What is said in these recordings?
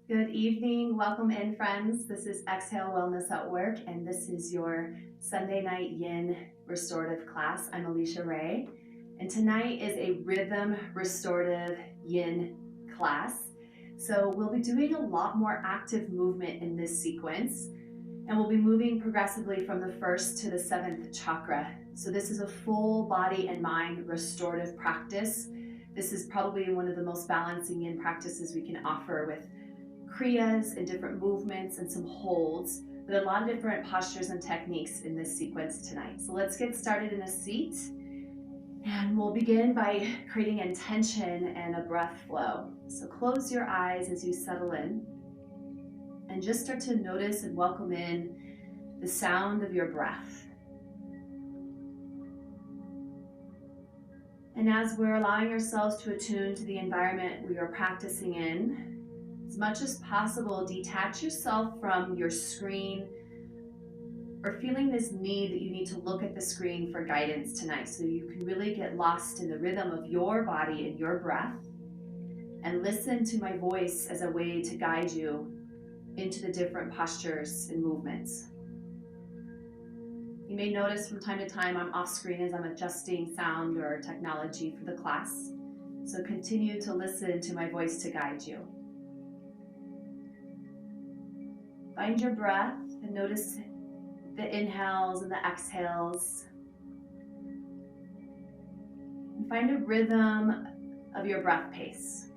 Good evening. Welcome in, friends. This is Exhale Wellness at Work, and this is your Sunday night yin restorative class. I'm Alicia Ray, and tonight is a rhythm restorative yin class. So we'll be doing a lot more active movement in this sequence, and we'll be moving progressively from the first to the seventh chakra. So this is a full body and mind restorative practice. This is probably one of the most balancing yin practices we can offer, with kriyas and different movements and some holds, but a lot of different postures and techniques in this sequence tonight. So let's get started in a seat, and we'll begin by creating intention and a breath flow. So close your eyes as you settle in and just start to notice and welcome in the sound of your breath. And as we're allowing ourselves to attune to the environment we are practicing in, as much as possible, detach yourself from your screen or feeling this need that you need to look at the screen for guidance tonight, so you can really get lost in the rhythm of your body and your breath and listen to my voice as a way to guide you into the different postures and movements. You may notice from time to time I'm off screen as I'm adjusting sound or technology for the class, so continue to listen to my voice to guide you. Find your breath and notice the inhales and the exhales. And find a rhythm of your breath pace.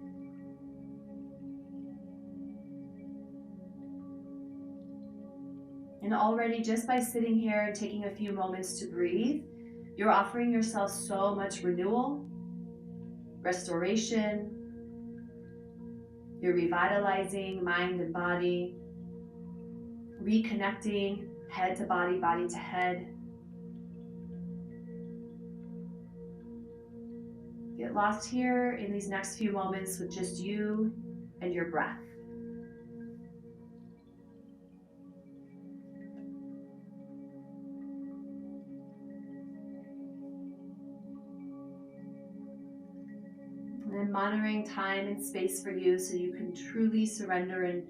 And already, just by sitting here and taking a few moments to breathe, you're offering yourself so much renewal, restoration. You're revitalizing mind and body, reconnecting head to body, body to head. Get lost here in these next few moments with just you and your breath. And then monitoring time and space for you so you can truly surrender and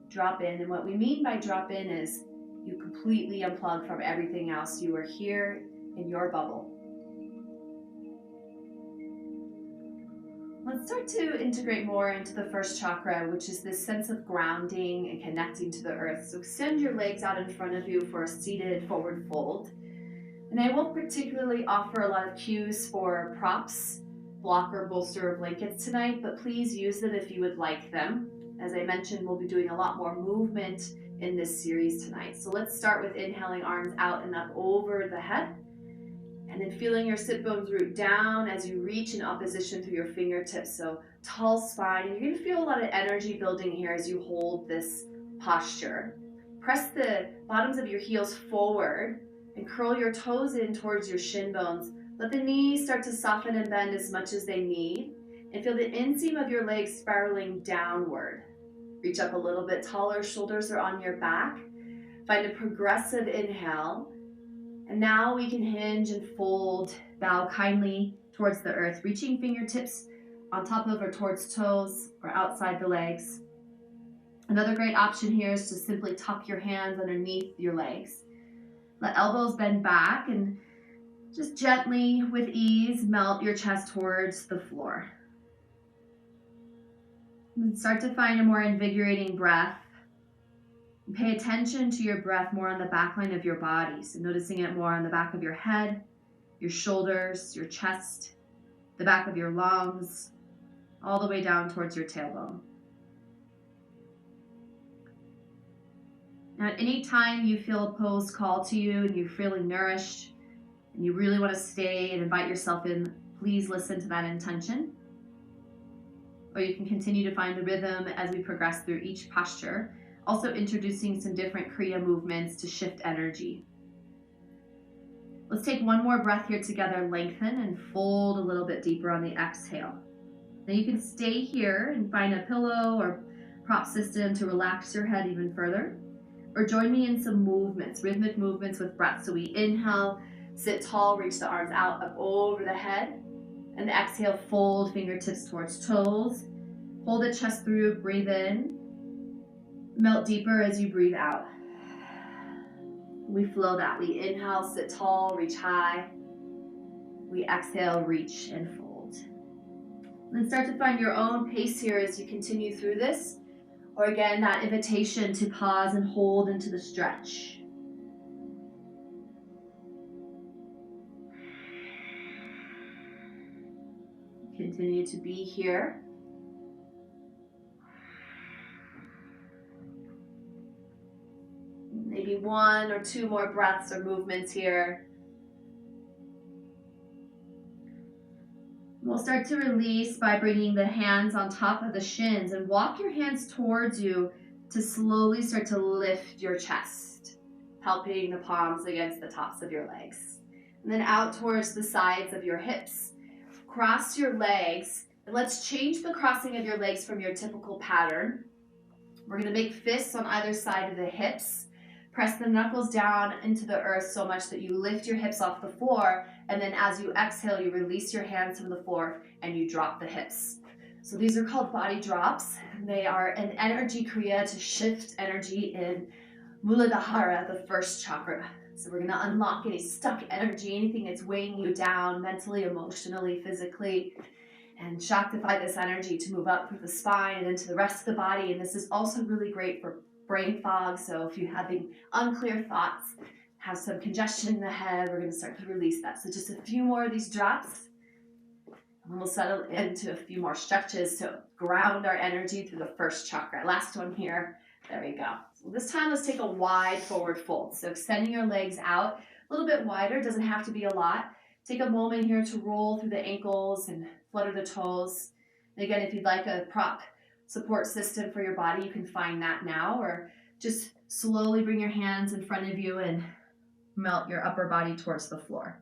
drop in. And what we mean by drop in is you completely unplug from everything else. You are here in your bubble. Let's start to integrate more into the first chakra, which is this sense of grounding and connecting to the earth. So extend your legs out in front of you for a seated forward fold. And I won't particularly offer a lot of cues for props, blocker, bolster, or blankets tonight, but please use them if you would like them. As I mentioned, we'll be doing a lot more movement in this series tonight. So let's start with inhaling arms out and up over the head, and then feeling your sit bones root down as you reach in opposition through your fingertips. So tall spine, and you're going to feel a lot of energy building here as you hold this posture. Press the bottoms of your heels forward and curl your toes in towards your shin bones. Let the knees start to soften and bend as much as they need, and feel the inseam of your legs spiraling downward. Reach up a little bit taller, shoulders are on your back. Find a progressive inhale. And now we can hinge and fold, bow kindly towards the earth, reaching fingertips on top of or towards toes or outside the legs. Another great option here is to simply tuck your hands underneath your legs. Let elbows bend back and just gently, with ease, melt your chest towards the floor. And start to find a more invigorating breath. And pay attention to your breath more on the back line of your body. So noticing it more on the back of your head, your shoulders, your chest, the back of your lungs, all the way down towards your tailbone. Now, at any time you feel a pose call to you and you're feeling nourished and you really want to stay and invite yourself in, please listen to that intention. Or you can continue to find the rhythm as we progress through each posture, also introducing some different kriya movements to shift energy. Let's take one more breath here together, lengthen and fold a little bit deeper on the exhale. Now you can stay here and find a pillow or prop system to relax your head even further, or join me in some movements, rhythmic movements with breath. So we inhale, sit tall, reach the arms out, up over the head. And exhale, fold fingertips towards toes. Hold the chest through, breathe in. Melt deeper as you breathe out. We flow that. We inhale, sit tall, reach high. We exhale, reach and fold. And then start to find your own pace here as you continue through this. Or again, that invitation to pause and hold into the stretch. Continue to be here. Maybe 1 or 2 more breaths or movements here. We'll start to release by bringing the hands on top of the shins and walk your hands towards you to slowly start to lift your chest, palpating the palms against the tops of your legs. And then out towards the sides of your hips. Cross your legs, and let's change the crossing of your legs from your typical pattern. We're going to make fists on either side of the hips. Press the knuckles down into the earth so much that you lift your hips off the floor, and then as you exhale, you release your hands from the floor and you drop the hips. So these are called body drops. They are an energy kriya to shift energy in Muladhara, the first chakra. So we're going to unlock any stuck energy, anything that's weighing you down mentally, emotionally, physically, and Shaktify this energy to move up through the spine and into the rest of the body. And this is also really great for brain fog. So if you're having unclear thoughts, have some congestion in the head, we're going to start to release that. So just a few more of these drops, and we'll settle into a few more stretches to ground our energy through the first chakra. Last one here. There we go. So this time, let's take a wide forward fold. So extending your legs out a little bit wider, doesn't have to be a lot. Take a moment here to roll through the ankles and flutter the toes. And again, if you'd like a prop support system for your body, you can find that now, or just slowly bring your hands in front of you and melt your upper body towards the floor.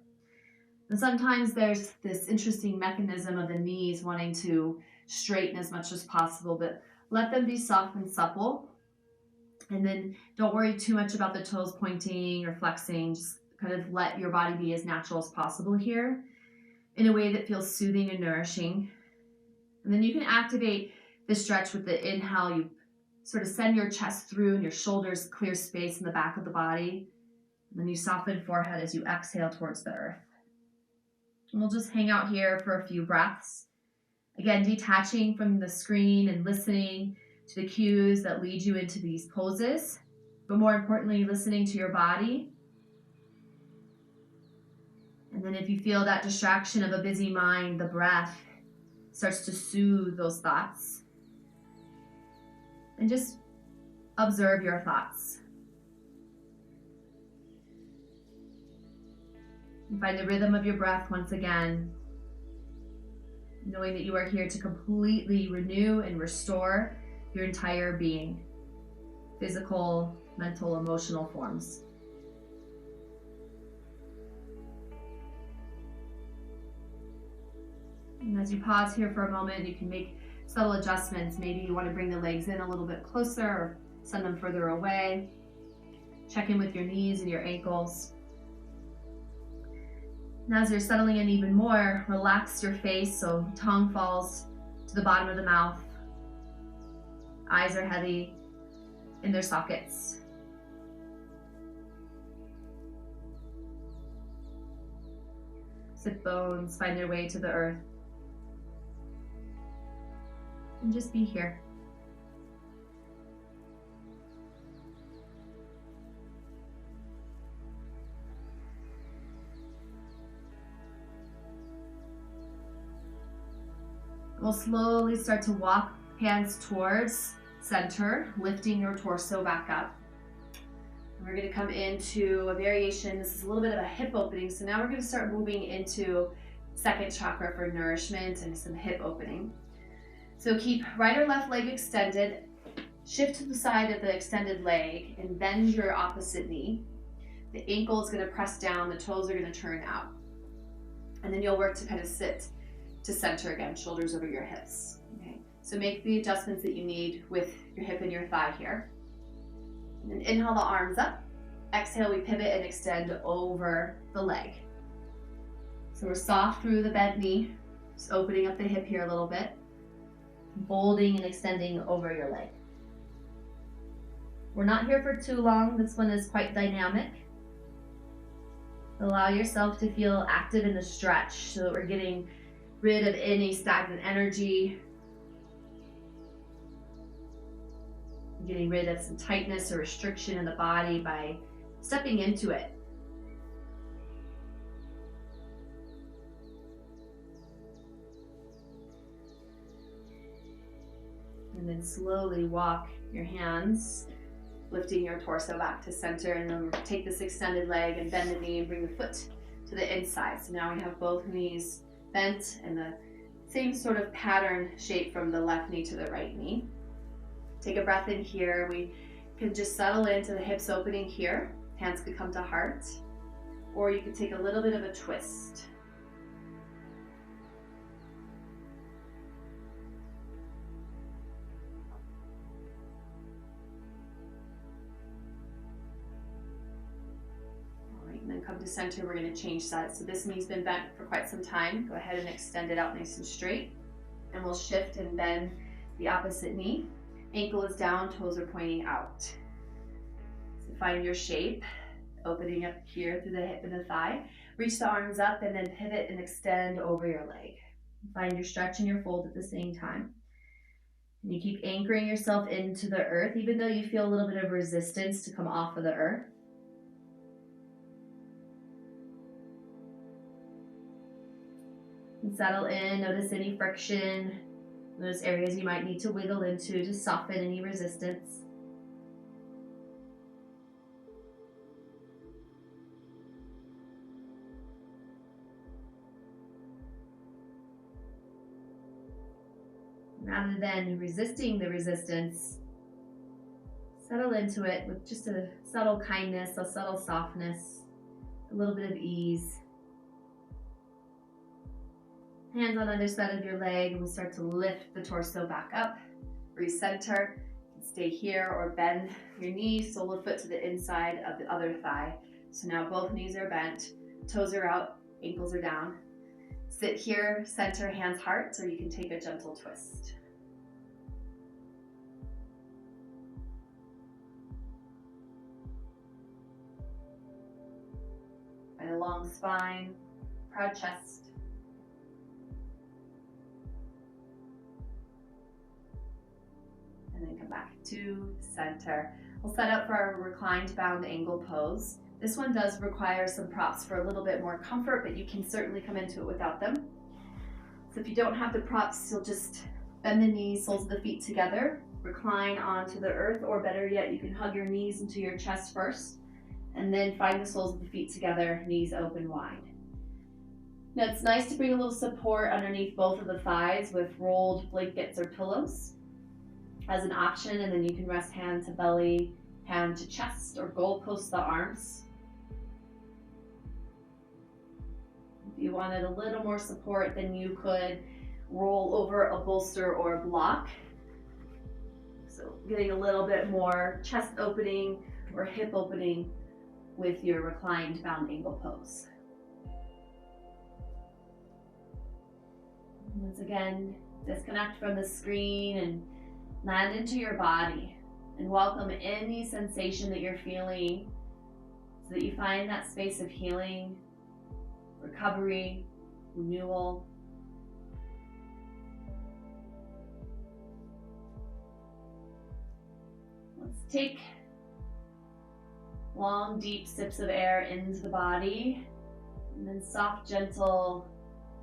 And sometimes there's this interesting mechanism of the knees wanting to straighten as much as possible, but let them be soft and supple. And then don't worry too much about the toes pointing or flexing. Just kind of let your body be as natural as possible here in a way that feels soothing and nourishing. And then you can activate the stretch with the inhale. You sort of send your chest through and your shoulders clear space in the back of the body. And then you soften forehead as you exhale towards the earth. And we'll just hang out here for a few breaths. Again, detaching from the screen and listening to the cues that lead you into these poses, but more importantly, listening to your body. And then if you feel that distraction of a busy mind, the breath starts to soothe those thoughts. And just observe your thoughts. And find the rhythm of your breath once again, knowing that you are here to completely renew and restore your entire being, physical, mental, emotional forms. And as you pause here for a moment, you can make subtle adjustments. Maybe you want to bring the legs in a little bit closer or send them further away. Check in with your knees and your ankles. And as you're settling in even more, relax your face so tongue falls to the bottom of the mouth. Eyes are heavy in their sockets. Sit bones find their way to the earth. And just be here. We'll slowly start to walk hands towards center, lifting your torso back up. And we're going to come into a variation. This is a little bit of a hip opening. So now we're going to start moving into second chakra for nourishment and some hip opening. So keep right or left leg extended. Shift to the side of the extended leg and bend your opposite knee. The ankle is going to press down. The toes are going to turn out. And then you'll work to kind of sit to center again, shoulders over your hips. Okay, so make the adjustments that you need with your hip and your thigh here. And then inhale the arms up. Exhale, we pivot and extend over the leg. So we're soft through the bent knee. Just opening up the hip here a little bit. Folding and extending over your leg. We're not here for too long. This one is quite dynamic. Allow yourself to feel active in the stretch so that we're getting rid of any stagnant energy. Getting rid of some tightness or restriction in the body by stepping into it. And then slowly walk your hands, lifting your torso back to center, and then take this extended leg and bend the knee and bring the foot to the inside. So now we have both knees bent in the same sort of pattern shape from the left knee to the right knee. Take a breath in here. We can just settle into the hips opening here. Hands could come to heart, or you could take a little bit of a twist. And then come to center. We're going to change sides. So this knee's been bent for quite some time. Go ahead and extend it out nice and straight. And we'll shift and bend the opposite knee. Ankle is down, toes are pointing out. So find your shape, opening up here through the hip and the thigh. Reach the arms up and then pivot and extend over your leg. Find your stretch and your fold at the same time. And you keep anchoring yourself into the earth, even though you feel a little bit of resistance to come off of the earth. And settle in, notice any friction, notice areas you might need to wiggle into to soften any resistance. Rather than resisting the resistance, settle into it with just a subtle kindness, a subtle softness, a little bit of ease. Hands on either side of your leg, and we start to lift the torso back up, recenter, stay here or bend your knee, sole of foot to the inside of the other thigh. So now both knees are bent, toes are out, ankles are down. Sit here, center, hands, heart, or you can take a gentle twist. Find a long spine, proud chest. And then come back to center. We'll set up for our reclined bound angle pose. This one does require some props for a little bit more comfort, but you can certainly come into it without them. So if you don't have the props, you'll just bend the knees, soles of the feet together, recline onto the earth, or better yet, you can hug your knees into your chest first, and then find the soles of the feet together, knees open wide. Now it's nice to bring a little support underneath both of the thighs with rolled blankets or pillows as an option, and then you can rest hand to belly, hand to chest, or goalpost the arms. If you wanted a little more support, then you could roll over a bolster or a block. So getting a little bit more chest opening or hip opening with your reclined bound angle pose. Once again, disconnect from the screen and land into your body and welcome any sensation that you're feeling so that you find that space of healing, recovery, renewal. Let's take long, deep sips of air into the body, and then soft, gentle,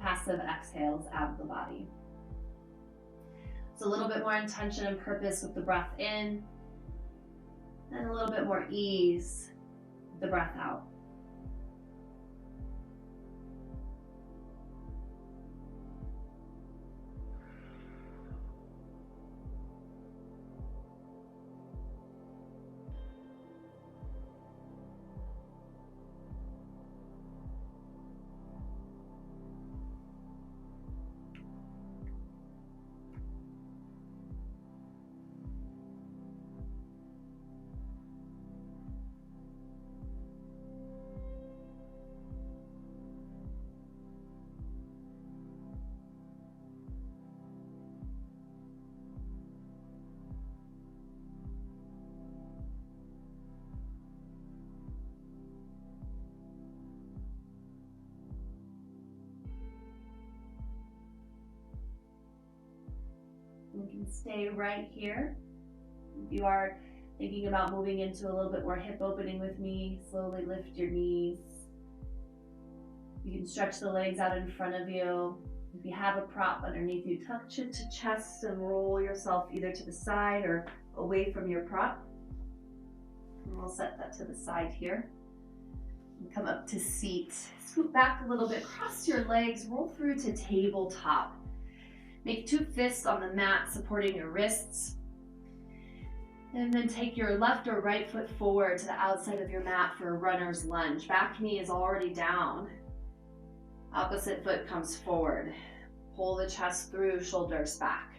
passive exhales out of the body. So a little bit more intention and purpose with the breath in, and a little bit more ease with the breath out. And stay right here. If you are thinking about moving into a little bit more hip opening with me, slowly lift your knees. You can stretch the legs out in front of you. If you have a prop underneath you, tuck chin to chest and roll yourself either to the side or away from your prop. And we'll set that to the side here. And come up to seat. Scoot back a little bit, cross your legs, roll through to tabletop. Make 2 fists on the mat supporting your wrists. And then take your left or right foot forward to the outside of your mat for a runner's lunge. Back knee is already down. Opposite foot comes forward. Pull the chest through, shoulders back.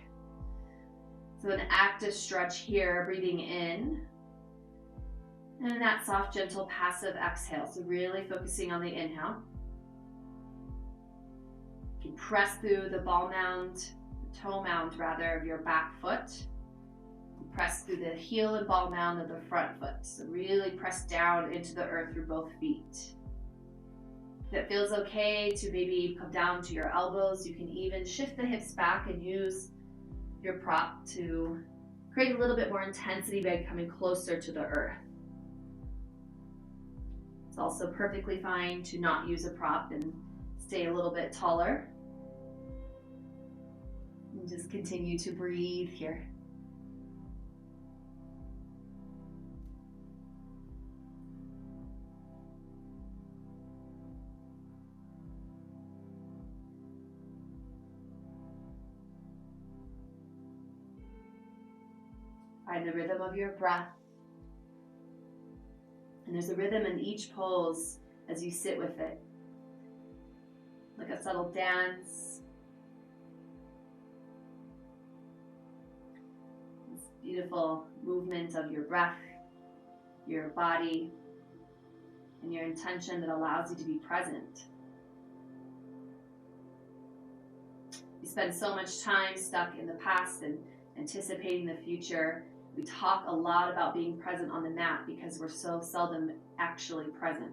So an active stretch here, breathing in. And that soft, gentle, passive exhale. So really focusing on the inhale. You can press through the ball mound, the toe mound rather, of your back foot. Press through the heel and ball mound of the front foot. So really press down into the earth through both feet. If it feels okay to maybe come down to your elbows, you can even shift the hips back and use your prop to create a little bit more intensity by coming closer to the earth. It's also perfectly fine to not use a prop and stay a little bit taller. And just continue to breathe here. Find the rhythm of your breath. And there's a rhythm in each pose as you sit with it. Like a subtle dance. This beautiful movement of your breath, your body, and your intention that allows you to be present. We spend so much time stuck in the past and anticipating the future. We talk a lot about being present on the mat because we're so seldom actually present.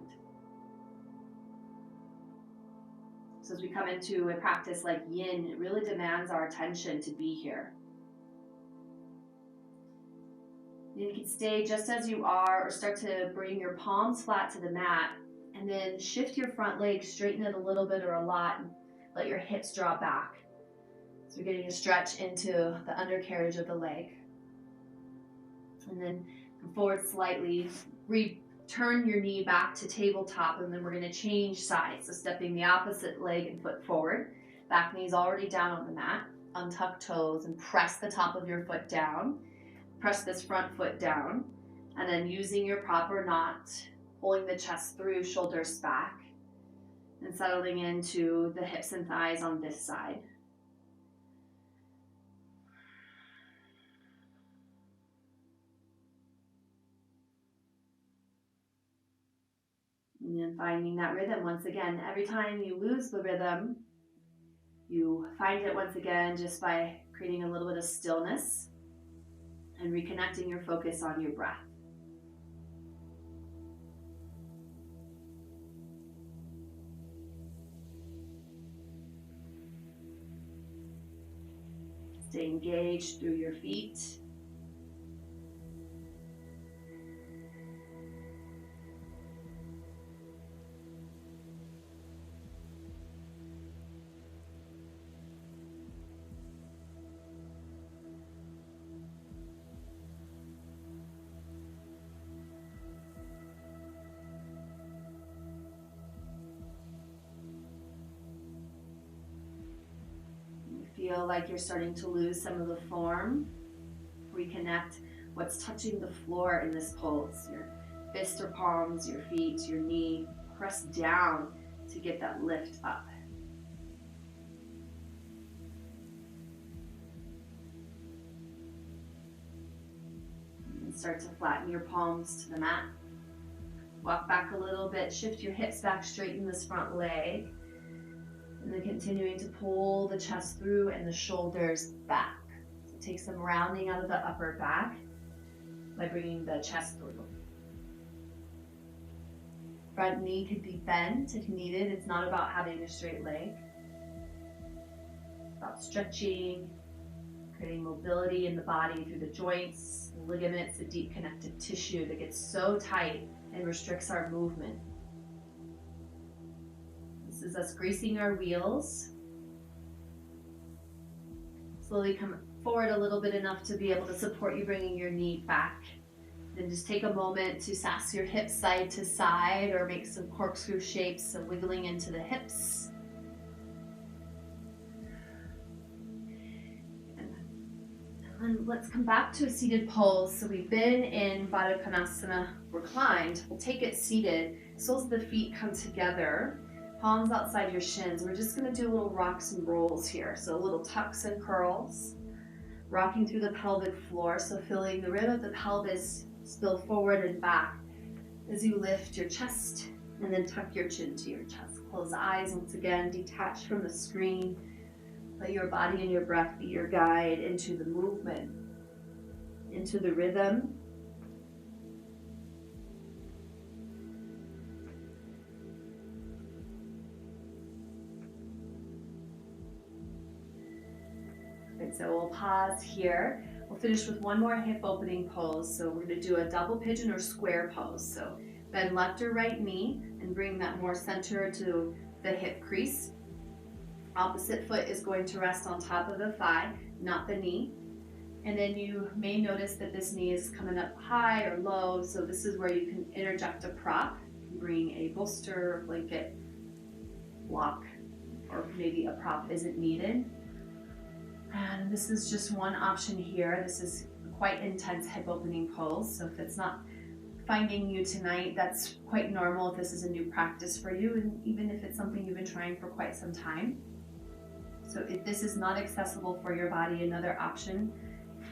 So as we come into a practice like yin, it really demands our attention to be here. You can stay just as you are or start to bring your palms flat to the mat and then shift your front leg, straighten it a little bit or a lot, and let your hips drop back. So we're getting a stretch into the undercarriage of the leg. And then come forward slightly, return your knee back to tabletop, and then we're going to change sides. So stepping the opposite leg and foot forward. Back knee's already down on the mat. Untuck toes and press the top of your foot down. Press this front foot down. And then using your prop or not, pulling the chest through, shoulders back. And settling into the hips and thighs on this side. And then finding that rhythm once again. Every time you lose the rhythm, you find it once again just by creating a little bit of stillness and reconnecting your focus on your breath. Stay engaged through your feet. Feel like you're starting to lose some of the form. Reconnect what's touching the floor in this pose. Your fist or palms, your feet, your knee. Press down to get that lift up. And start to flatten your palms to the mat. Walk back a little bit, shift your hips back, straighten this front leg. And then continuing to pull the chest through and the shoulders back. So take some rounding out of the upper back by bringing the chest through. Front knee could be bent if needed. It's not about having a straight leg. It's about stretching, creating mobility in the body through the joints, the ligaments, the deep connective tissue that gets so tight and restricts our movement. This is us greasing our wheels. Slowly come forward a little bit enough to be able to support you bringing your knee back. Then just take a moment to sass your hips side to side or make some corkscrew shapes, some wiggling into the hips. And let's come back to a seated pose. So we've been in Baddha Konasana reclined. We'll take it seated. Soles of the feet come together, palms outside your shins. We're just gonna do little rocks and rolls here. So little tucks and curls, rocking through the pelvic floor. So feeling the rim of the pelvis spill forward and back as you lift your chest and then tuck your chin to your chest. Close the eyes once again, detach from the screen. Let your body and your breath be your guide into the movement, into the rhythm. And so we'll pause here. We'll finish with one more hip opening pose. So we're going to do a double pigeon or square pose. So bend left or right knee and bring that more center to the hip crease. Opposite foot is going to rest on top of the thigh, not the knee. And then you may notice that this knee is coming up high or low. So this is where you can interject a prop. Bring a bolster, blanket, block, or maybe a prop isn't needed. And this is just one option here. This is quite intense hip opening pose. So if it's not finding you tonight, that's quite normal if this is a new practice for you, and even if it's something you've been trying for quite some time. So if this is not accessible for your body, another option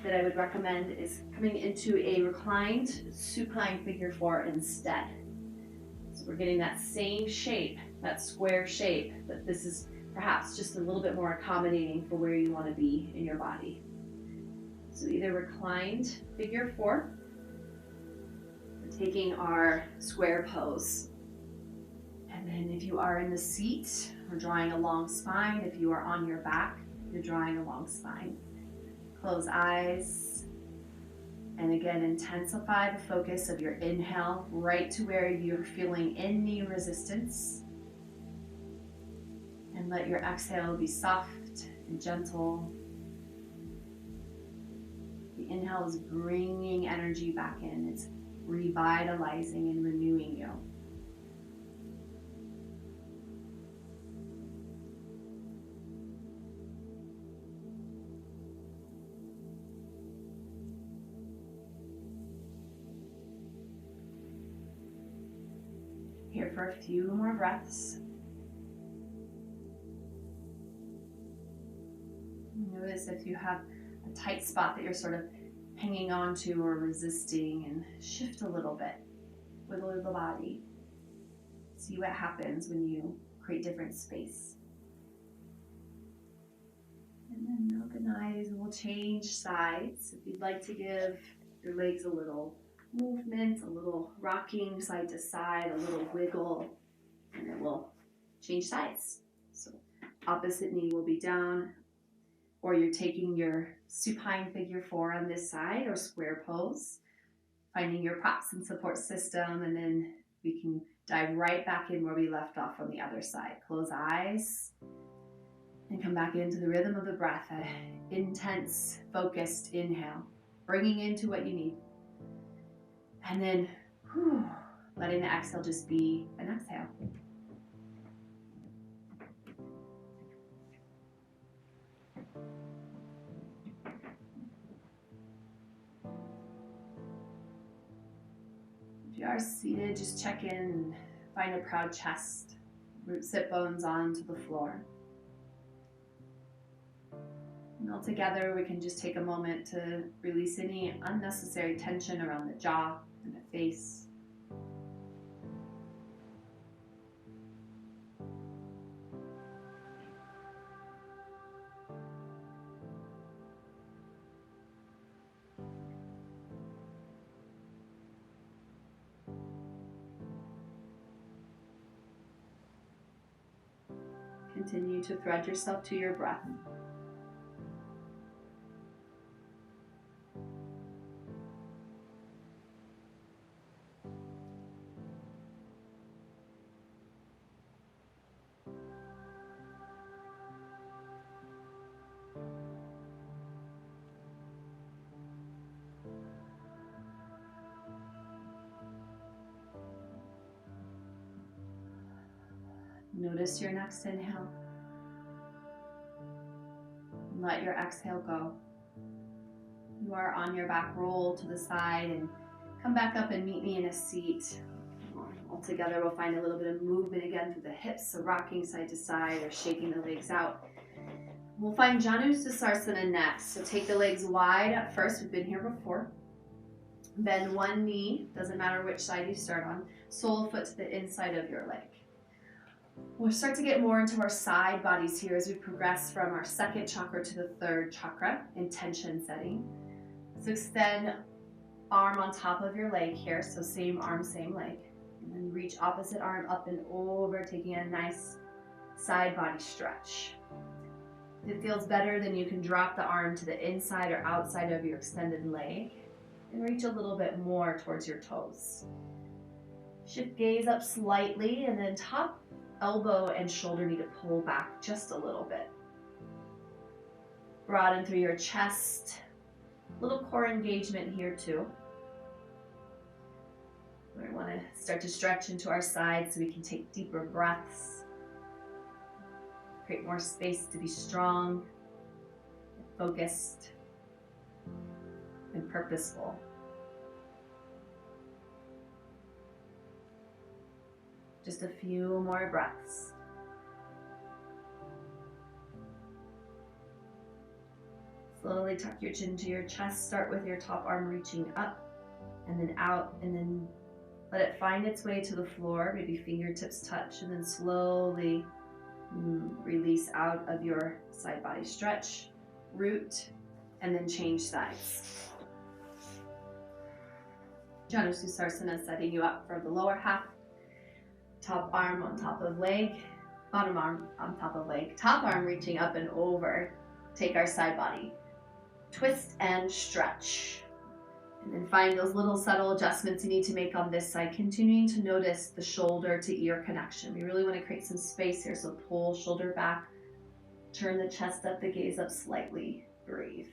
that I would recommend is coming into a reclined supine figure four instead. So we're getting that same shape, that square shape, but this is perhaps just a little bit more accommodating for where you want to be in your body. So either reclined figure four, or taking our square pose. And then if you are in the seat, we're drawing a long spine. If you are on your back, you're drawing a long spine. Close eyes. And again, intensify the focus of your inhale right to where you're feeling any resistance. And let your exhale be soft and gentle. The inhale is bringing energy back in. It's revitalizing and renewing you. Here for a few more breaths. Notice if you have a tight spot that you're sort of hanging on to or resisting, and shift a little bit. Wiggle the body. See what happens when you create different space. And then open eyes, and we'll change sides. If you'd like to give your legs a little movement, a little rocking side to side, a little wiggle, and then we'll change sides. So opposite knee will be down, or you're taking your supine figure four on this side or square pose, finding your props and support system, and then we can dive right back in where we left off on the other side. Close eyes and come back into the rhythm of the breath, an intense, focused inhale, bringing into what you need. And then letting the exhale just be an exhale. If you are seated, just check in and find a proud chest. Root sit bones onto the floor. And all together, we can just take a moment to release any unnecessary tension around the jaw and the face. Continue to thread yourself to your breath. Notice your next inhale. Let your exhale go. You are on your back, roll to the side and come back up and meet me in a seat. All together we'll find a little bit of movement again through the hips, so rocking side to side or shaking the legs out. We'll find Janusarsana next. So take the legs wide at first. We've been here before. Bend one knee, doesn't matter which side you start on. Sole foot to the inside of your leg. We'll start to get more into our side bodies here as we progress from our second chakra to the third chakra, intention setting. So extend arm on top of your leg here, so same arm, same leg. And then reach opposite arm up and over, taking a nice side body stretch. If it feels better, then you can drop the arm to the inside or outside of your extended leg and reach a little bit more towards your toes. Shift gaze up slightly, and then top elbow and shoulder need to pull back just a little bit. Broaden through your chest. Little core engagement here too. We want to start to stretch into our sides so we can take deeper breaths. Create more space to be strong, focused, and purposeful. Just a few more breaths. Slowly tuck your chin to your chest. Start with your top arm reaching up and then out, and then let it find its way to the floor. Maybe fingertips touch, and then slowly release out of your side body stretch, root, and then change sides. Janusarsana setting you up for the lower half. Top arm on top of leg, bottom arm on top of leg, top arm reaching up and over. Take our side body. Twist and stretch. And then find those little subtle adjustments you need to make on this side, continuing to notice the shoulder to ear connection. We really want to create some space here, so pull shoulder back, turn the chest up, the gaze up slightly, breathe.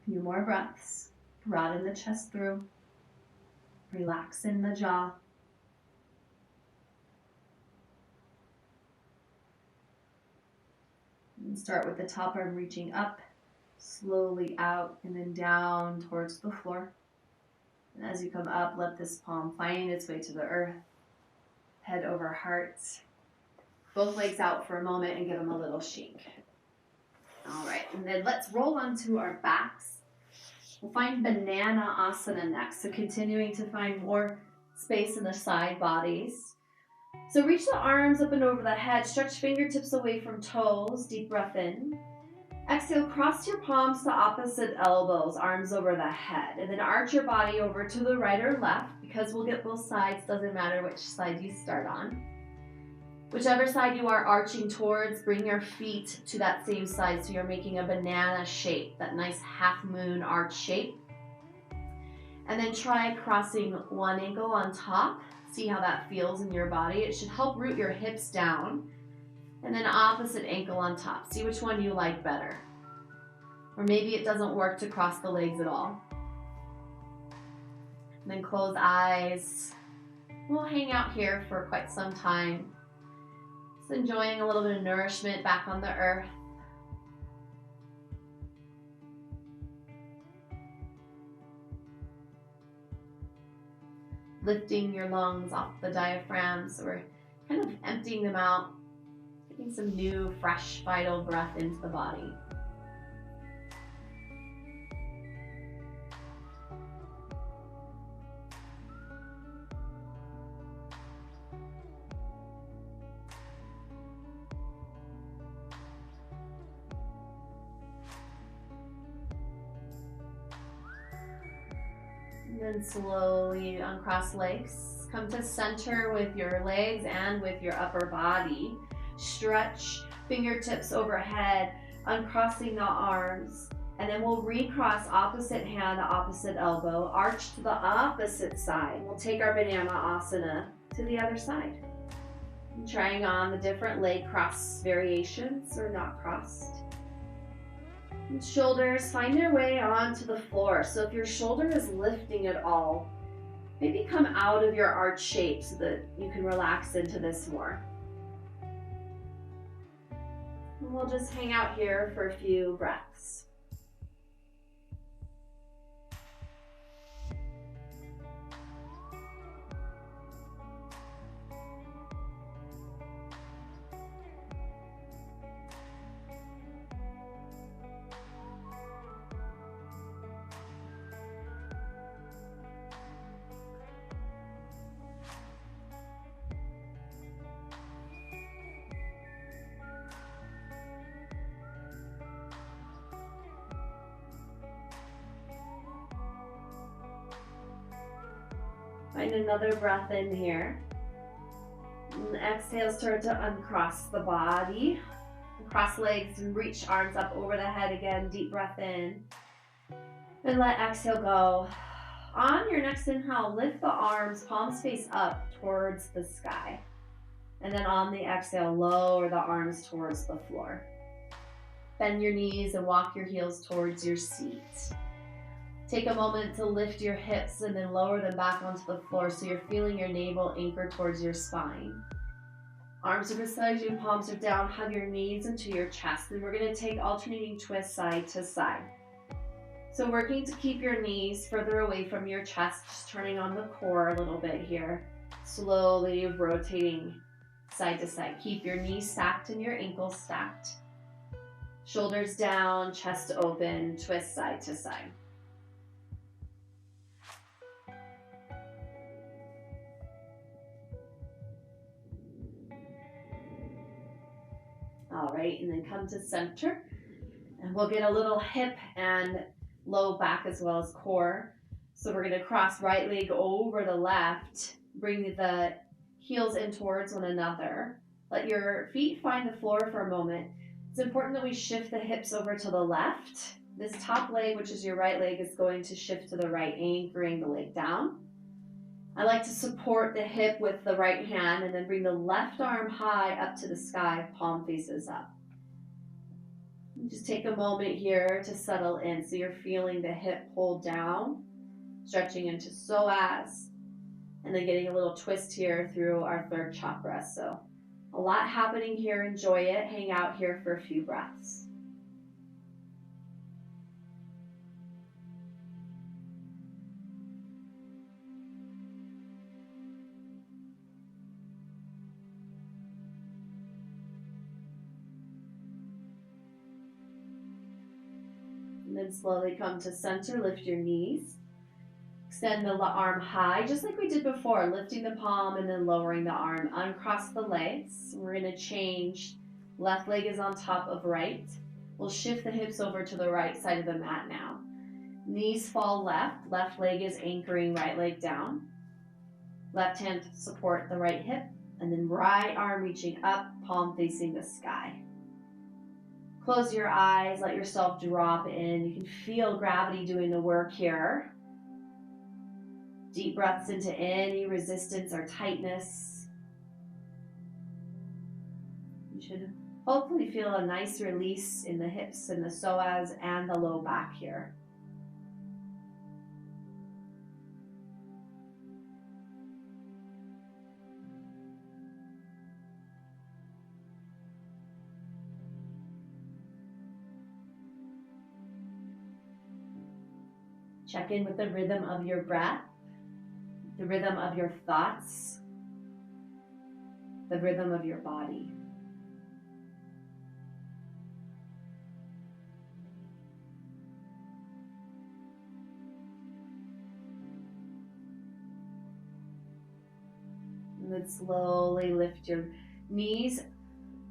Few more breaths. Broaden the chest through. Relax in the jaw. And start with the top arm reaching up, slowly out, and then down towards the floor. And as you come up, let this palm find its way to the earth. Head over heart. Both legs out for a moment and give them a little shake. All right, and then let's roll onto our backs. We'll find Banana Asana next, so continuing to find more space in the side bodies. So reach the arms up and over the head, stretch fingertips away from toes, deep breath in. Exhale, cross your palms to opposite elbows, arms over the head, and then arch your body over to the right or left, because we'll get both sides, doesn't matter which side you start on. Whichever side you are arching towards, bring your feet to that same side so you're making a banana shape, that nice half moon arch shape. And then try crossing one ankle on top. See how that feels in your body. It should help root your hips down. And then opposite ankle on top. See which one you like better. Or maybe it doesn't work to cross the legs at all. And then close eyes. We'll hang out here for quite some time. Just enjoying a little bit of nourishment back on the earth. Lifting your lungs off the diaphragm, so we're kind of emptying them out, getting some new, fresh, vital breath into the body. And then slowly uncross legs. Come to center with your legs and with your upper body. Stretch fingertips overhead, uncrossing the arms. And then we'll recross opposite hand to opposite elbow, arch to the opposite side. We'll take our Banana Asana to the other side. Trying on the different leg cross variations or not crossed. And shoulders find their way onto the floor. So if your shoulder is lifting at all, maybe come out of your arch shape so that you can relax into this more. And we'll just hang out here for a few breaths. Find another breath in here. And exhale, start to uncross the body. Cross legs and reach arms up over the head again. Deep breath in. And let exhale go. On your next inhale, lift the arms, palms face up towards the sky. And then on the exhale, lower the arms towards the floor. Bend your knees and walk your heels towards your seat. Take a moment to lift your hips and then lower them back onto the floor so you're feeling your navel anchor towards your spine. Arms are beside you, palms are down, hug your knees into your chest, and we're going to take alternating twists side to side. So working to keep your knees further away from your chest, just turning on the core a little bit here. Slowly rotating side to side. Keep your knees stacked and your ankles stacked. Shoulders down, chest open, twist side to side. All right, and then come to center, and we'll get a little hip and low back as well as core. So we're gonna cross right leg over the left, bring the heels in towards one another. Let your feet find the floor for a moment. It's important that we shift the hips over to the left. This top leg, which is your right leg, is going to shift to the right, anchoring the leg down. I like to support the hip with the right hand and then bring the left arm high up to the sky, palm faces up. Just take a moment here to settle in so you're feeling the hip pull down, stretching into psoas, and then getting a little twist here through our third chakra. So a lot happening here. Enjoy it. Hang out here for a few breaths. And then slowly come to center, lift your knees. Extend the arm high, just like we did before, lifting the palm and then lowering the arm. Uncross the legs. We're gonna change. Left leg is on top of right. We'll shift the hips over to the right side of the mat now. Knees fall left. Left leg is anchoring right leg down. Left hand support the right hip. And then right arm reaching up, palm facing the sky. Close your eyes, let yourself drop in. You can feel gravity doing the work here. Deep breaths into any resistance or tightness. You should hopefully feel a nice release in the hips and the psoas and the low back here. Check in with the rhythm of your breath, the rhythm of your thoughts, the rhythm of your body. And then slowly lift your knees.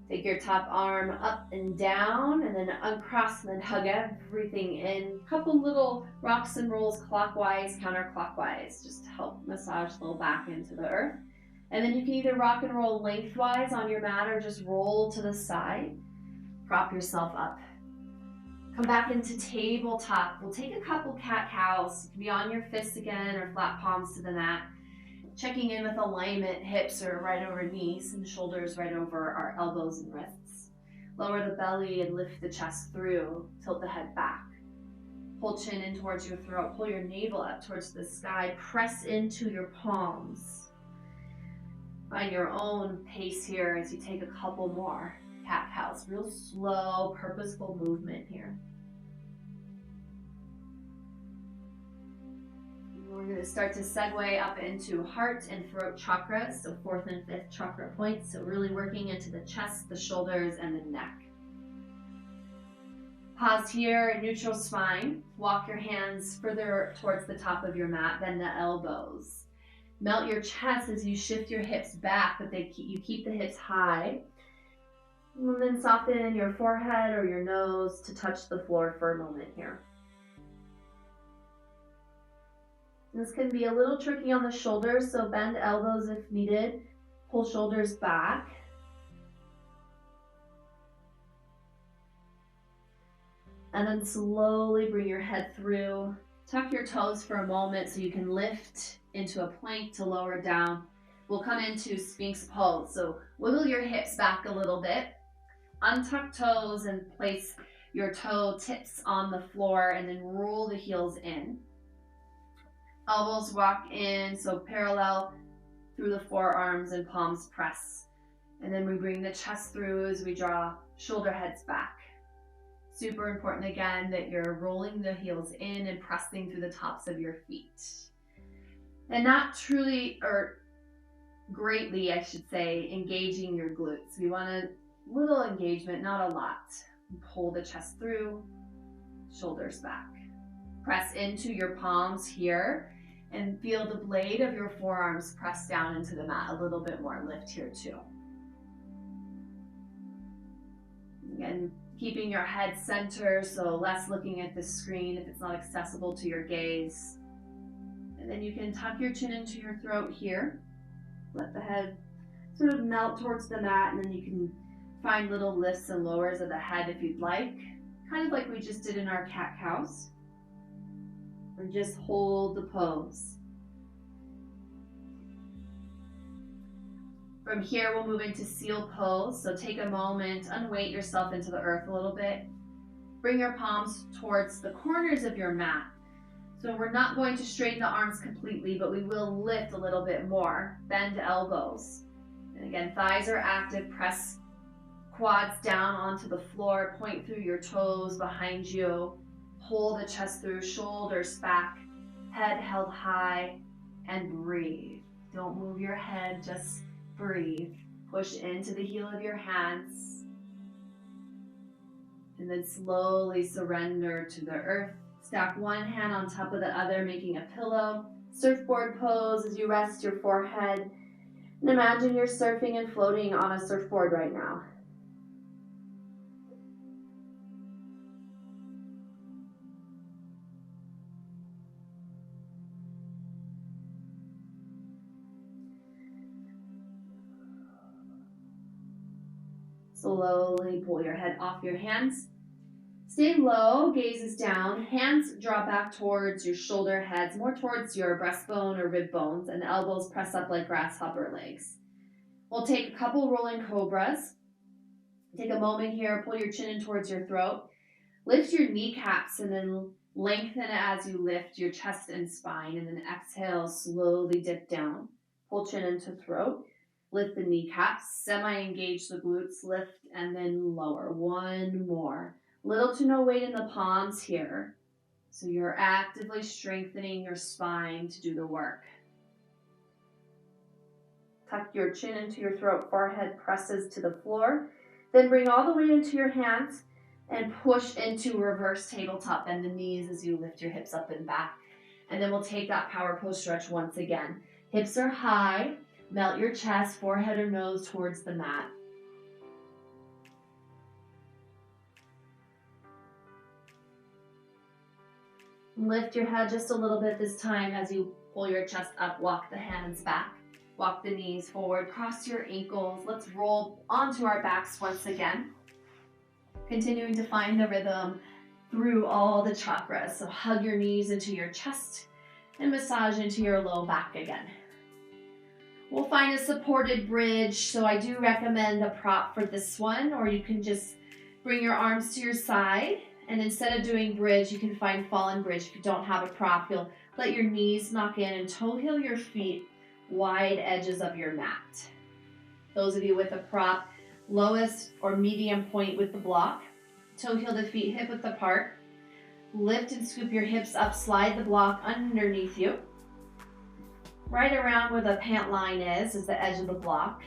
Take your top arm up and down, and then uncross and then hug everything in. Couple little rocks and rolls clockwise, counterclockwise, just to help massage the low back into the earth. And then you can either rock and roll lengthwise on your mat or just roll to the side. Prop yourself up. Come back into tabletop. We'll take a couple cat-cows. You can be on your fists again or flat palms to the mat. Checking in with alignment, hips are right over knees and shoulders right over our elbows and wrists. Lower the belly and lift the chest through, tilt the head back. Pull chin in towards your throat, pull your navel up towards the sky, press into your palms. Find your own pace here as you take a couple more cat-cows. Real slow, purposeful movement here. We're going to start to segue up into heart and throat chakras, so 4th and 5th chakra points. So really working into the chest, the shoulders, and the neck. Pause here, neutral spine. Walk your hands further towards the top of your mat, bend the elbows. Melt your chest as you shift your hips back, but you keep the hips high. And then soften your forehead or your nose to touch the floor for a moment here. This can be a little tricky on the shoulders, so bend elbows if needed. Pull shoulders back. And then slowly bring your head through. Tuck your toes for a moment so you can lift into a plank to lower down. We'll come into Sphinx pose. So wiggle your hips back a little bit. Untuck toes and place your toe tips on the floor and then roll the heels in. Elbows walk in, so parallel through the forearms and palms press. And then we bring the chest through as we draw shoulder heads back. Super important again that you're rolling the heels in and pressing through the tops of your feet. And not truly, or greatly, I should say, engaging your glutes. We want a little engagement, not a lot. Pull the chest through, shoulders back. Press into your palms here and feel the blade of your forearms press down into the mat. A little bit more lift here too. Again, keeping your head center, so less looking at the screen if it's not accessible to your gaze. And then you can tuck your chin into your throat here. Let the head sort of melt towards the mat, and then you can find little lifts and lowers of the head if you'd like. Kind of like we just did in our cat-cows. And just hold the pose. From here, we'll move into seal pose. So take a moment, unweight yourself into the earth a little bit. Bring your palms towards the corners of your mat. So we're not going to straighten the arms completely, but we will lift a little bit more. Bend elbows. And again, thighs are active. Press quads down onto the floor. Point through your toes behind you. Pull the chest through, shoulders back, head held high, and breathe. Don't move your head, just breathe. Push into the heel of your hands. And then slowly surrender to the earth. Stack one hand on top of the other, making a pillow. Surfboard pose as you rest your forehead. And imagine you're surfing and floating on a surfboard right now. Slowly pull your head off your hands. Stay low, gaze is down. Hands draw back towards your shoulder heads, more towards your breastbone or rib bones, and the elbows press up like grasshopper legs. We'll take a couple rolling cobras. Take a moment here, pull your chin in towards your throat. Lift your kneecaps and then lengthen as you lift your chest and spine, and then exhale, slowly dip down. Pull chin into throat. Lift the kneecaps, semi-engage the glutes, lift, and then lower. One more. Little to no weight in the palms here. So you're actively strengthening your spine to do the work. Tuck your chin into your throat, forehead presses to the floor. Then bring all the weight into your hands and push into reverse tabletop. Bend the knees as you lift your hips up and back. And then we'll take that power pose stretch once again. Hips are high. Melt your chest, forehead or nose towards the mat. Lift your head just a little bit this time as you pull your chest up. Walk the hands back. Walk the knees forward. Cross your ankles. Let's roll onto our backs once again. Continuing to find the rhythm through all the chakras. So hug your knees into your chest and massage into your low back again. We'll find a supported bridge. So I do recommend a prop for this one, or you can just bring your arms to your side. And instead of doing bridge, you can find fallen bridge. If you don't have a prop, you'll let your knees knock in and toe heel your feet wide edges of your mat. Those of you with a prop, lowest or medium point with the block. Toe heel the feet hip width apart. Lift and scoop your hips up, slide the block underneath you. Right around where the pant line is the edge of the block.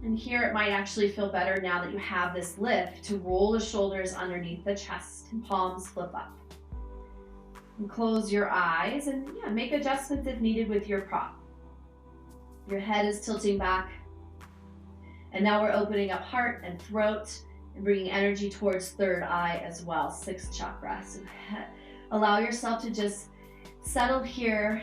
And here it might actually feel better now that you have this lift to roll the shoulders underneath the chest and palms flip up. And close your eyes and make adjustments if needed with your prop. Your head is tilting back. And now we're opening up heart and throat and bringing energy towards third eye as well, sixth chakra. So allow yourself to just settle here.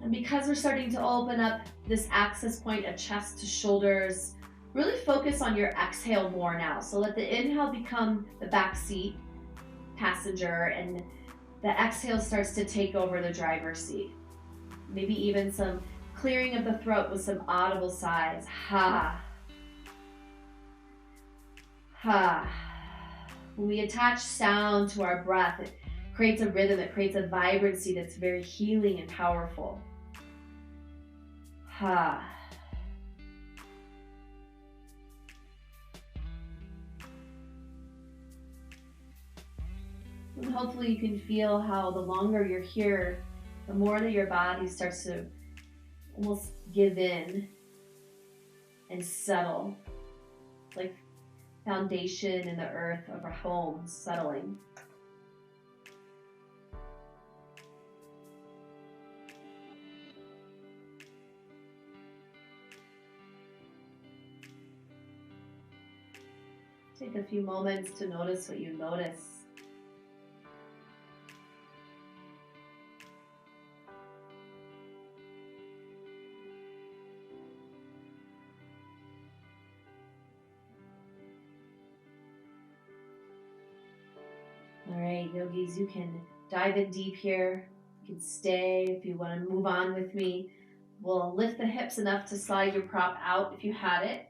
And because we're starting to open up this access point of chest to shoulders, really focus on your exhale more now. So let the inhale become the back seat passenger and the exhale starts to take over the driver's seat. Maybe even some clearing of the throat with some audible sighs. Ha. Ha. When we attach sound to our breath, it creates a rhythm, it creates a vibrancy that's very healing and powerful. Ha. And hopefully you can feel how the longer you're here, the more that your body starts to almost give in and settle. It's like foundation in the earth of our home settling. Take a few moments to notice what you notice. All right, yogis, you can dive in deep here. You can stay if you want to move on with me. We'll lift the hips enough to slide your prop out if you had it.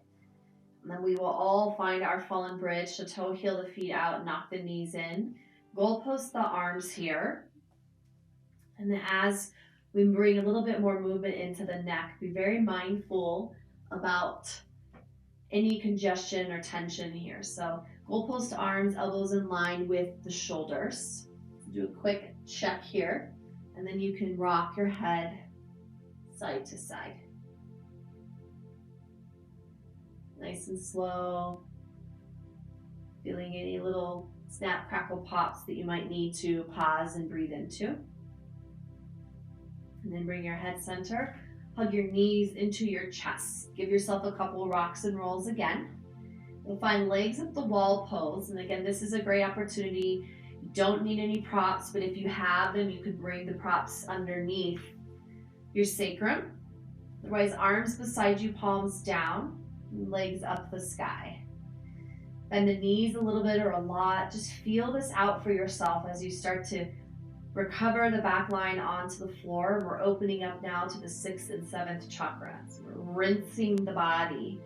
And then we will all find our fallen bridge. So toe heel the feet out, knock the knees in. Goalpost the arms here. And then as we bring a little bit more movement into the neck, be very mindful about any congestion or tension here. So goalpost arms, elbows in line with the shoulders. Do a quick check here. And then you can rock your head side to side. Nice and slow. Feeling any little snap, crackle, pops that you might need to pause and breathe into. And then bring your head center. Hug your knees into your chest. Give yourself a couple rocks and rolls again. We'll find legs up the wall pose. And again, this is a great opportunity. You don't need any props, but if you have them, you could bring the props underneath your sacrum. Otherwise, arms beside you, palms down. Legs up the sky. Bend the knees a little bit or a lot. Just feel this out for yourself as you start to recover the back line onto the floor. We're opening up now to the 6th and 7th chakras. We're rinsing the body.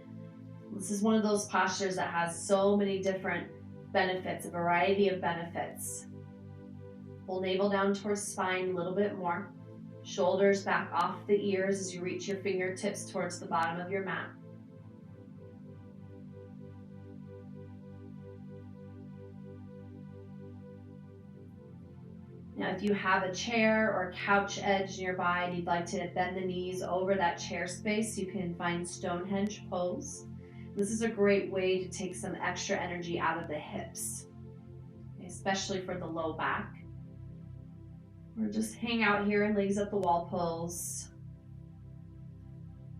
This is one of those postures that has so many different benefits, a variety of benefits. Pull navel down towards spine a little bit more. Shoulders back off the ears as you reach your fingertips towards the bottom of your mat. Now, if you have a chair or couch edge nearby and you'd like to bend the knees over that chair space, you can find Stonehenge pose. This is a great way to take some extra energy out of the hips, especially for the low back. Or just hang out here in legs up the wall pose.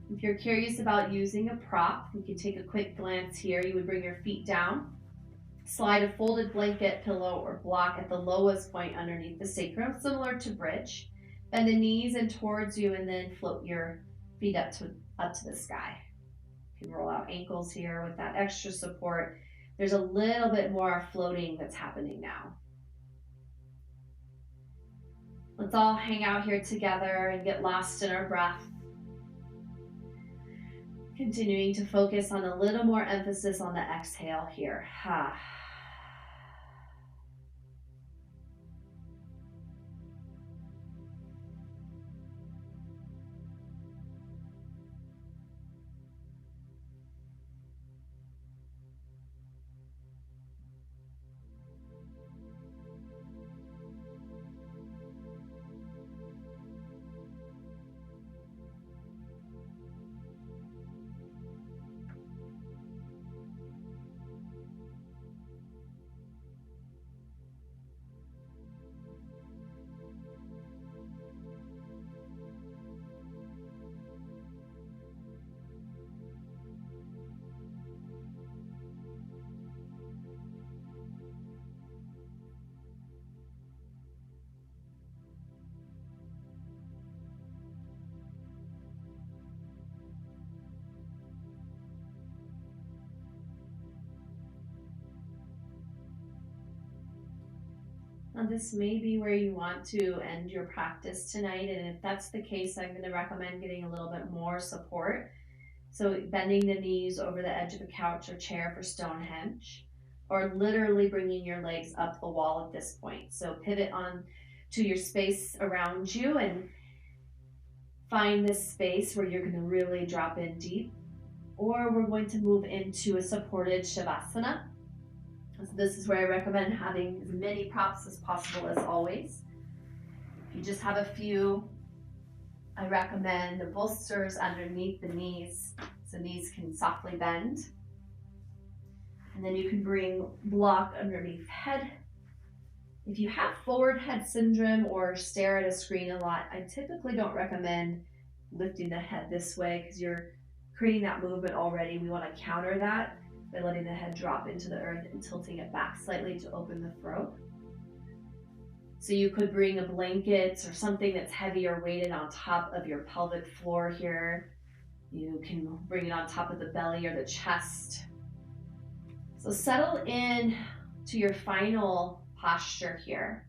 If you're curious about using a prop, you can take a quick glance here. You would bring your feet down. Slide a folded blanket, pillow, or block at the lowest point underneath the sacrum, similar to bridge. Bend the knees in towards you and then float your feet up to the sky. You can roll out ankles here with that extra support. There's a little bit more floating that's happening now. Let's all hang out here together and get lost in our breath. Continuing to focus on a little more emphasis on the exhale here. Ha. Now, this may be where you want to end your practice tonight, and if that's the case, I'm going to recommend getting a little bit more support. So, bending the knees over the edge of a couch or chair for Stonehenge, or literally bringing your legs up the wall at this point. So, pivot on to your space around you and find this space where you're going to really drop in deep. Or we're going to move into a supported Shavasana. So this is where I recommend having as many props as possible, as always. If you just have a few, I recommend the bolsters underneath the knees so knees can softly bend. And then you can bring block underneath head. If you have forward head syndrome or stare at a screen a lot, I typically don't recommend lifting the head this way because you're creating that movement already. We want to counter that by letting the head drop into the earth and tilting it back slightly to open the throat. So you could bring a blanket or something that's heavier weighted on top of your pelvic floor here. You can bring it on top of the belly or the chest. So settle in to your final posture here.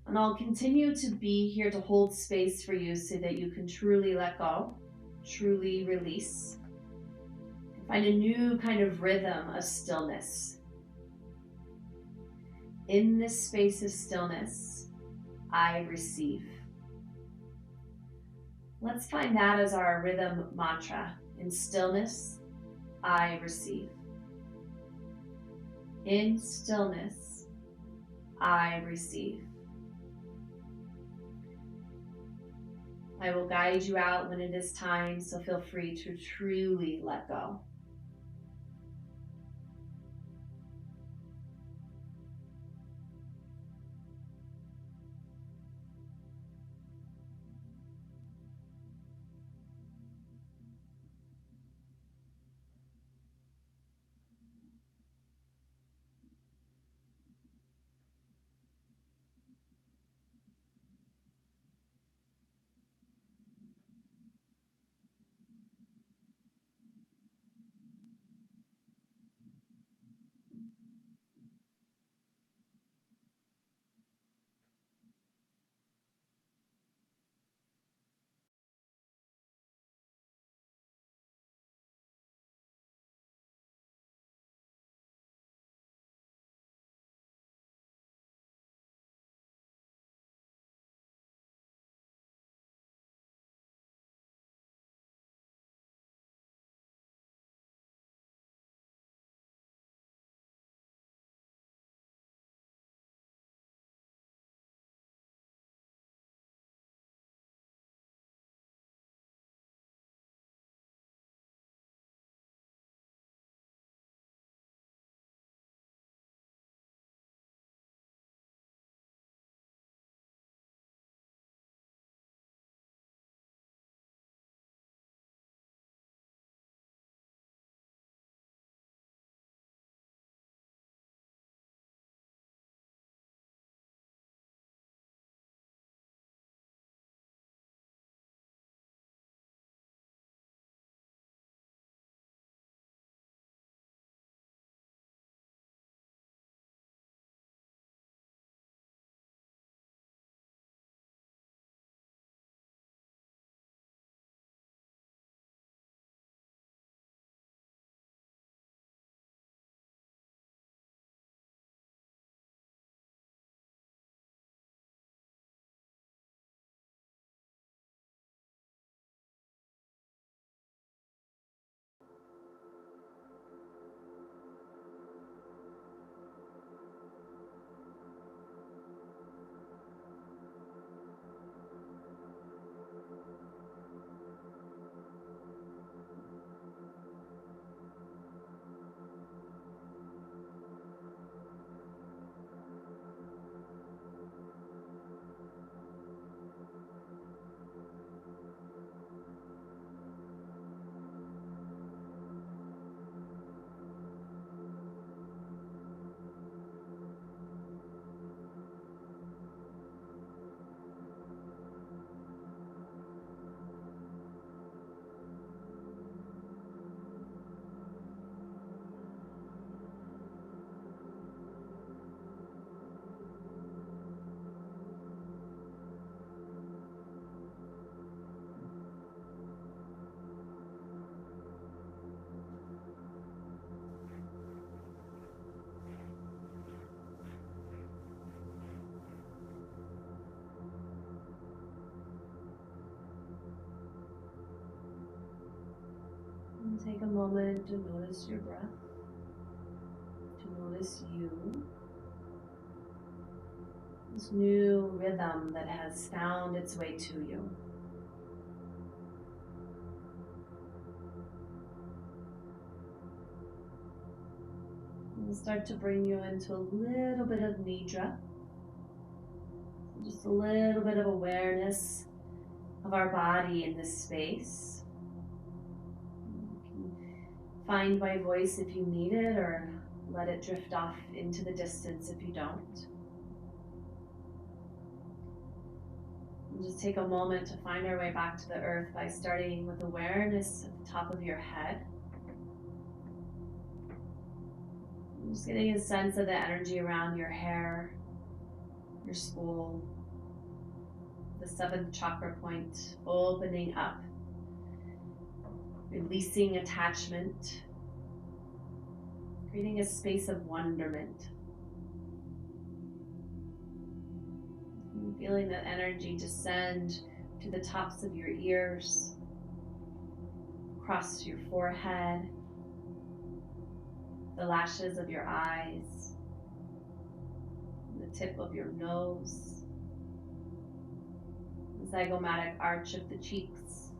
And I'll continue to be here to hold space for you so that you can truly let go, truly release. Find a new kind of rhythm of stillness. In this space of stillness, I receive. Let's find that as our rhythm mantra. In stillness, I receive. In stillness, I receive. I will guide you out when it is time, so feel free to truly let go. moment to notice your breath, to notice you, this new rhythm that has found its way to you. We'll start to bring you into a little bit of nidra, just a little bit of awareness of our body in this space. You can find my voice if you need it, or let it drift off into the distance if you don't. And just take a moment to find our way back to the earth by starting with awareness at the top of your head. Just getting a sense of the energy around your hair, your skull, the 7th chakra point, opening up, releasing attachment, creating a space of wonderment. And feeling that energy descend to the tops of your ears, across your forehead, the lashes of your eyes, the tip of your nose, the zygomatic arch of the cheeks,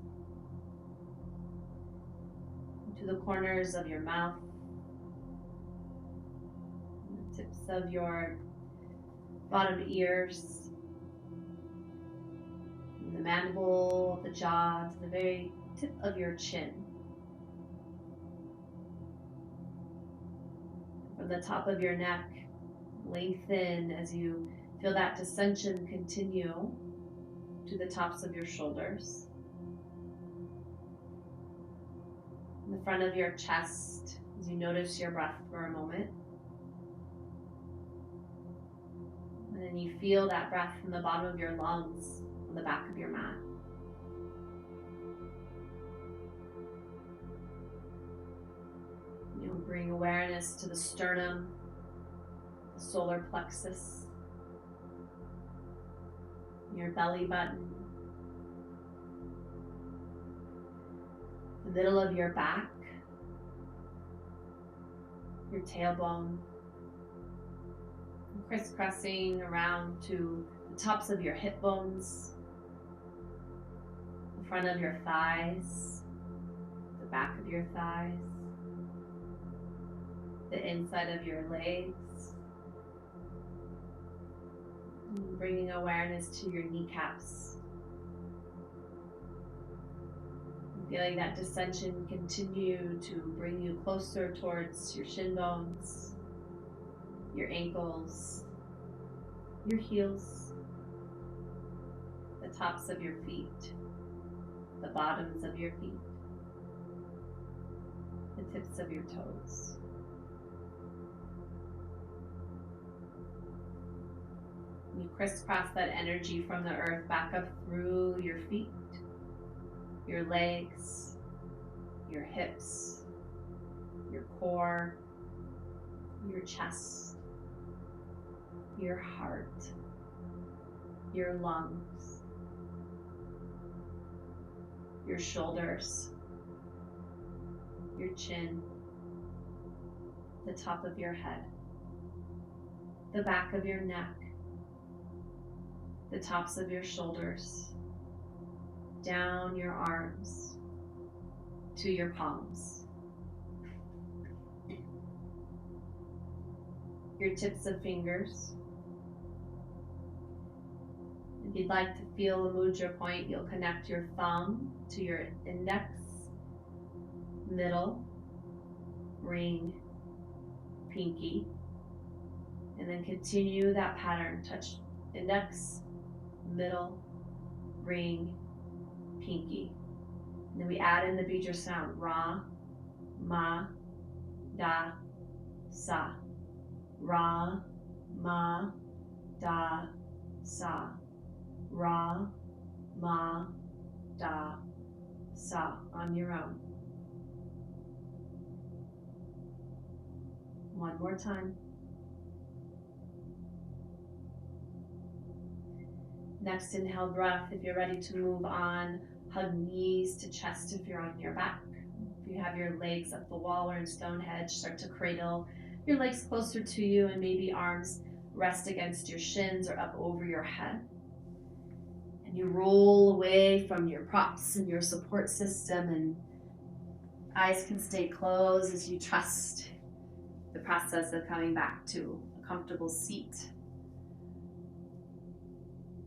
to the corners of your mouth, the tips of your bottom ears, and the mandible, the jaw, to the very tip of your chin. From the top of your neck, lengthen as you feel that descension continue to the tops of your shoulders. In the front of your chest, as you notice your breath for a moment. And then you feel that breath from the bottom of your lungs on the back of your mat. You'll bring awareness to the sternum, the solar plexus, your belly button, the middle of your back, your tailbone, and crisscrossing around to the tops of your hip bones, the front of your thighs, the back of your thighs, the inside of your legs, and bringing awareness to your kneecaps. Feeling that descension continue to bring you closer towards your shin bones, your ankles, your heels, the tops of your feet, the bottoms of your feet, the tips of your toes. You crisscross that energy from the earth back up through your feet, your legs, your hips, your core, your chest, your heart, your lungs, your shoulders, your chin, the top of your head, the back of your neck, the tops of your shoulders, down your arms to your palms, your tips of fingers. If you'd like to feel a mudra point, you'll connect your thumb to your index, middle, ring, pinky, and then continue that pattern. Touch index, middle, ring, pinky. And then we add in the bija sound, Ra, Ma, Da, Sa. Ra, Ma, Da, Sa. Ra, Ma, Da, Sa on your own. One more time. Next inhale breath, if you're ready to move on, hug knees to chest if you're on your back. If If you have your legs up the wall or in Stonehenge, start to cradle your legs closer to you and maybe arms rest against your shins or up over your head. And you roll away from your props and your support system, and eyes can stay closed as you trust the process of coming back to a comfortable seat.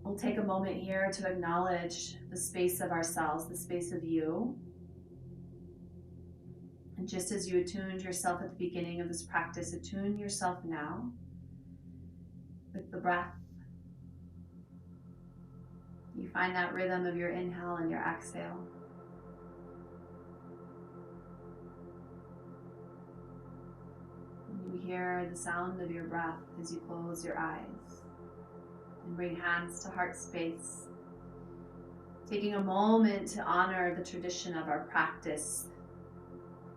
We'll take a moment here to acknowledge the space of ourselves, the space of you. And just as you attuned yourself at the beginning of this practice, attune yourself now with the breath. You find that rhythm of your inhale and your exhale. You hear the sound of your breath as you close your eyes and bring hands to heart space. Taking a moment to honor the tradition of our practice.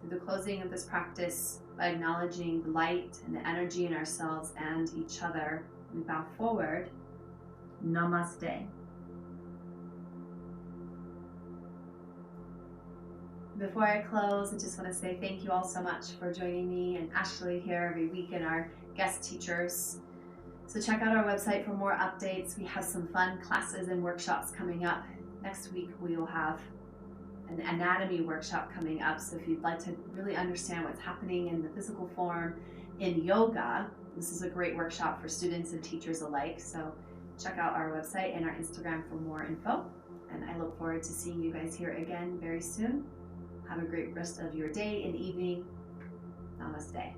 Through the closing of this practice, by acknowledging the light and the energy in ourselves and each other, we bow forward. Namaste. Before I close, I just want to say thank you all so much for joining me and Ashley here every week and our guest teachers. So check out our website for more updates. We have some fun classes and workshops coming up. Next week we will have an anatomy workshop coming up. So if you'd like to really understand what's happening in the physical form in yoga, this is a great workshop for students and teachers alike. So check out our website and our Instagram for more info. And I look forward to seeing you guys here again very soon. Have a great rest of your day and evening. Namaste.